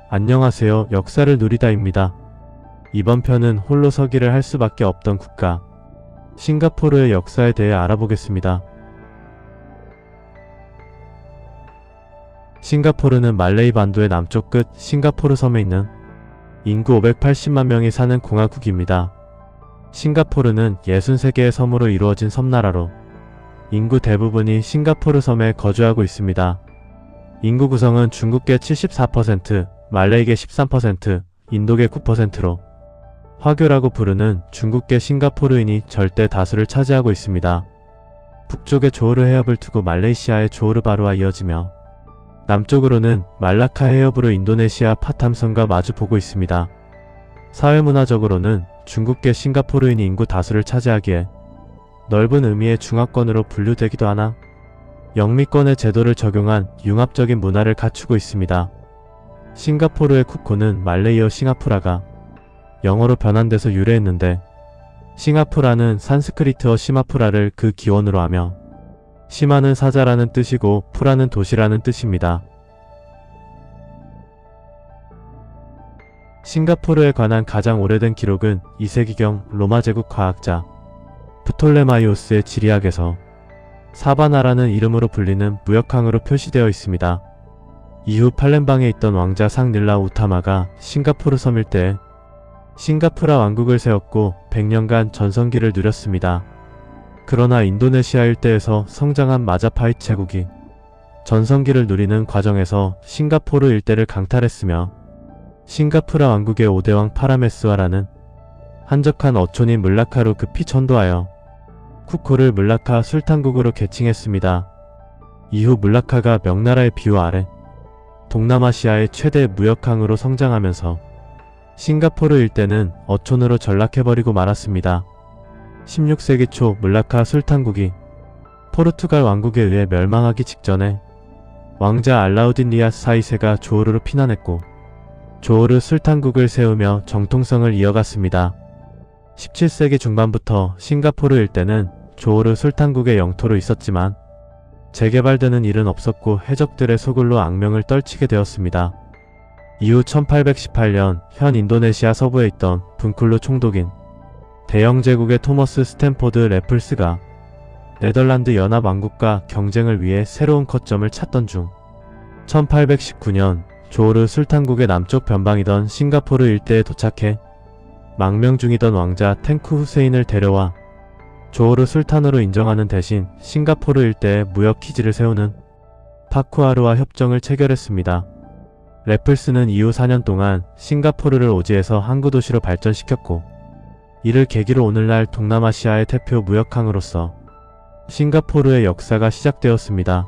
안녕하세요. 역사를 누리다입니다. 이번 편은 홀로 서기를 할 수밖에 없던 국가 싱가포르의 역사에 대해 알아보겠습니다. 싱가포르는 말레이 반도의 남쪽 끝 싱가포르 섬에 있는 인구 580만 명이 사는 공화국입니다. 싱가포르는 63개의 섬으로 이루어진 섬나라로 인구 대부분이 싱가포르 섬에 거주하고 있습니다. 인구 구성은 중국계 74%, 말레이계 13%, 인도계 9%로 화교라고 부르는 중국계 싱가포르인이 절대 다수를 차지하고 있습니다. 북쪽에 조호르 해협을 두고 말레이시아의 조호르 바루와 이어지며 남쪽으로는 말라카 해협으로 인도네시아 파탐섬과 마주 보고 있습니다. 사회문화적으로는 중국계 싱가포르인이 인구 다수를 차지하기에 넓은 의미의 중화권으로 분류되기도 하나 영미권의 제도를 적용한 융합적인 문화를 갖추고 있습니다. 싱가포르의 쿠코는 말레이어 싱하푸라가 영어로 변환돼서 유래했는데 싱하푸라는 산스크리트어 시마푸라를 그 기원으로 하며 시마는 사자라는 뜻이고 푸라는 도시라는 뜻입니다. 싱가포르에 관한 가장 오래된 기록은 2세기경 로마 제국 과학자 프톨레마이오스의 지리학에서 사바나라는 이름으로 불리는 무역항으로 표시되어 있습니다. 이후 팔렘방에 있던 왕자 상릴라 우타마가 싱가포르 섬 일대에 싱가푸라 왕국을 세웠고 100년간 전성기를 누렸습니다. 그러나 인도네시아 일대에서 성장한 마자파히트 제국이 전성기를 누리는 과정에서 싱가포르 일대를 강탈했으며 싱가푸라 왕국의 5대왕 파라메스와라는 한적한 어촌인 물라카로 급히 전도하여 쿠코를 물라카 술탄국으로 개칭했습니다. 이후 물라카가 명나라의 비호 아래 동남아시아의 최대 무역항으로 성장하면서 싱가포르 일대는 어촌으로 전락해버리고 말았습니다. 16세기 초 물라카 술탄국이 포르투갈 왕국에 의해 멸망하기 직전에 왕자 알라우딘 리아스 4세가 조호르로 피난했고 조호르 술탄국을 세우며 정통성을 이어갔습니다. 17세기 중반부터 싱가포르 일대는 조호르 술탄국의 영토로 있었지만 재개발되는 일은 없었고 해적들의 소굴로 악명을 떨치게 되었습니다. 이후 1818년 현 인도네시아 서부에 있던 붕쿨루 총독인 대영 제국의 토머스 스탠포드 래플스가 네덜란드 연합왕국과 경쟁을 위해 새로운 거점을 찾던 중 1819년 조호르 술탄국의 남쪽 변방이던 싱가포르 일대에 도착해 망명 중이던 왕자 탱쿠 후세인을 데려와 조호르 술탄으로 인정하는 대신 싱가포르 일대에 무역 기지를 세우는 파쿠아르와 협정을 체결했습니다. 래플스는 이후 4년 동안 싱가포르를 오지에서 항구 도시로 발전시켰고 이를 계기로 오늘날 동남아시아의 대표 무역항으로서 싱가포르의 역사가 시작되었습니다.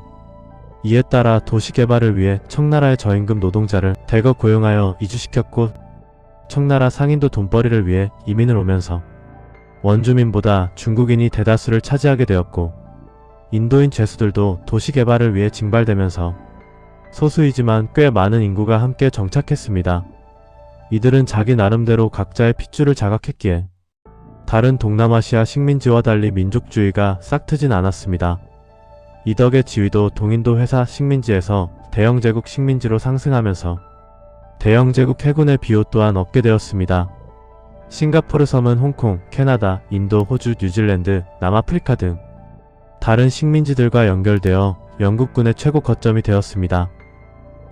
이에 따라 도시 개발을 위해 청나라의 저임금 노동자를 대거 고용하여 이주시켰고 청나라 상인도 돈벌이를 위해 이민을 오면서 원주민보다 중국인이 대다수를 차지하게 되었고 인도인 죄수들도 도시 개발을 위해 징발되면서 소수이지만 꽤 많은 인구가 함께 정착했습니다. 이들은 자기 나름대로 각자의 핏줄을 자각했기에 다른 동남아시아 식민지와 달리 민족주의가 싹트진 않았습니다. 이 덕에 지위도 동인도 회사 식민지에서 대영제국 식민지로 상승하면서 대영제국 해군의 비호 또한 얻게 되었습니다. 싱가포르 섬은 홍콩, 캐나다, 인도, 호주, 뉴질랜드, 남아프리카 등 다른 식민지들과 연결되어 영국군의 최고 거점이 되었습니다.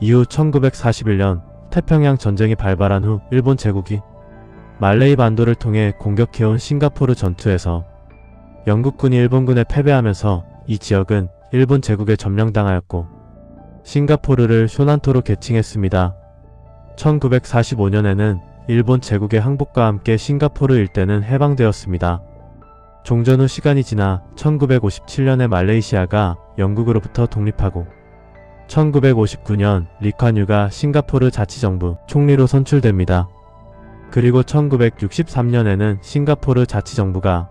이후 1941년 태평양 전쟁이 발발한 후 일본 제국이 말레이 반도를 통해 공격해온 싱가포르 전투에서 영국군이 일본군에 패배하면서 이 지역은 일본 제국에 점령당하였고 싱가포르를 쇼난토로 개칭했습니다. 1945년에는 일본 제국의 항복과 함께 싱가포르 일대는 해방되었습니다. 종전 후 시간이 지나 1957년에 말레이시아가 영국으로부터 독립하고 1959년 리콴유가 싱가포르 자치정부 총리로 선출됩니다. 그리고 1963년에는 싱가포르 자치정부가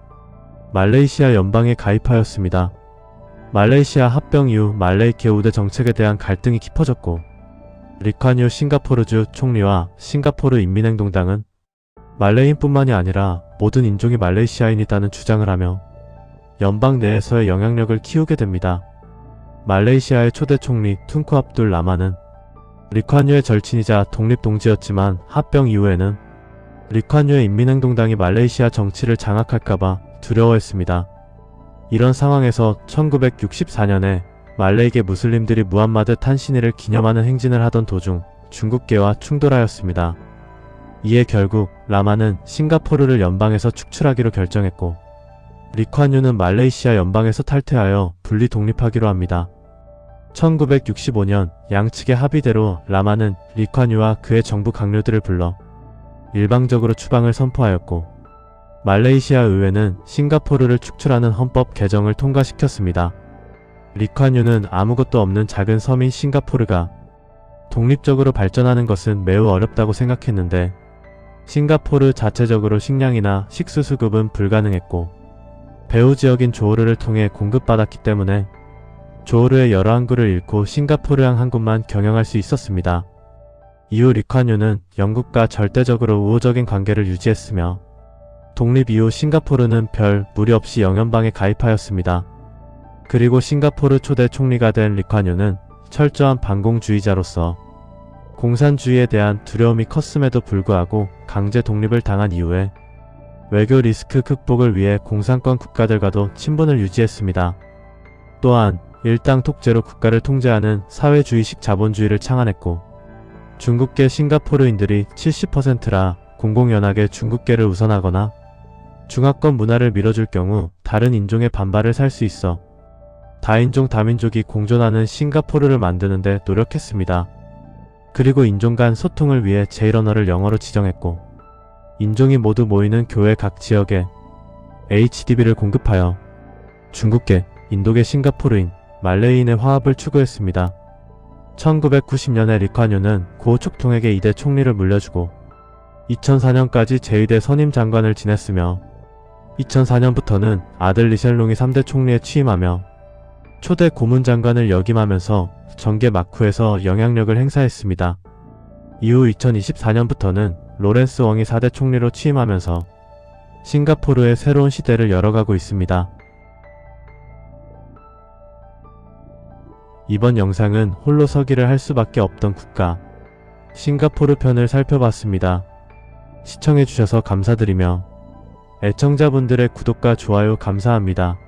말레이시아 연방에 가입하였습니다. 말레이시아 합병 이후 말레이케 우대 정책에 대한 갈등이 깊어졌고 리콴유 싱가포르주 총리와 싱가포르 인민행동당은 말레이인뿐만이 아니라 모든 인종이 말레이시아인이라는 주장을 하며 연방 내에서의 영향력을 키우게 됩니다. 말레이시아의 초대 총리 툰쿠 압둘 라마는 리콴유의 절친이자 독립동지였지만 합병 이후에는 리콴유의 인민행동당이 말레이시아 정치를 장악할까봐 두려워했습니다. 이런 상황에서 1964년에 말레이계 무슬림들이 무함마드 탄신이를 기념하는 행진을 하던 도중 중국계와 충돌하였습니다. 이에 결국 라마는 싱가포르를 연방에서 축출하기로 결정했고 리콴유는 말레이시아 연방에서 탈퇴하여 분리 독립하기로 합니다. 1965년 양측의 합의대로 라마는 리콴유와 그의 정부 강요들을 불러 일방적으로 추방을 선포하였고 말레이시아 의회는 싱가포르를 축출하는 헌법 개정을 통과시켰습니다. 리콴유는 아무것도 없는 작은 섬인 싱가포르가 독립적으로 발전하는 것은 매우 어렵다고 생각했는데 싱가포르 자체적으로 식량이나 식수 수급은 불가능했고 배후 지역인 조호르를 통해 공급받았기 때문에 조호르의 여러 항구를 잃고 싱가포르항 항구만 경영할 수 있었습니다. 이후 리콴유는 영국과 절대적으로 우호적인 관계를 유지했으며 독립 이후 싱가포르는 별 무리 없이 영연방에 가입하였습니다. 그리고 싱가포르 초대 총리가 된 리콴유는 철저한 반공주의자로서 공산주의에 대한 두려움이 컸음에도 불구하고 강제 독립을 당한 이후에 외교 리스크 극복을 위해 공산권 국가들과도 친분을 유지했습니다. 또한 일당 독재로 국가를 통제하는 사회주의식 자본주의를 창안했고 중국계 싱가포르인들이 70%라 공공연하게 중국계를 우선하거나 중화권 문화를 밀어줄 경우 다른 인종의 반발을 살 수 있어 다인종 다민족이 공존하는 싱가포르를 만드는데 노력했습니다. 그리고 인종 간 소통을 위해 제일 언어를 영어로 지정했고 인종이 모두 모이는 교회 각 지역에 HDB를 공급하여 중국계, 인도계 싱가포르인, 말레이인의 화합을 추구했습니다. 1990년에 리콴유는 고우촉통에게 2대 총리를 물려주고 2004년까지 제2대 선임 장관을 지냈으며 2004년부터는 아들 리셀롱이 3대 총리에 취임하며 초대 고문장관을 역임하면서 정계 마쿠에서 영향력을 행사했습니다. 이후 2024년부터는 로렌스 웡이 4대 총리로 취임하면서 싱가포르의 새로운 시대를 열어가고 있습니다. 이번 영상은 홀로 서기를 할 수밖에 없던 국가 싱가포르 편을 살펴봤습니다. 시청해주셔서 감사드리며 애청자분들의 구독과 좋아요 감사합니다.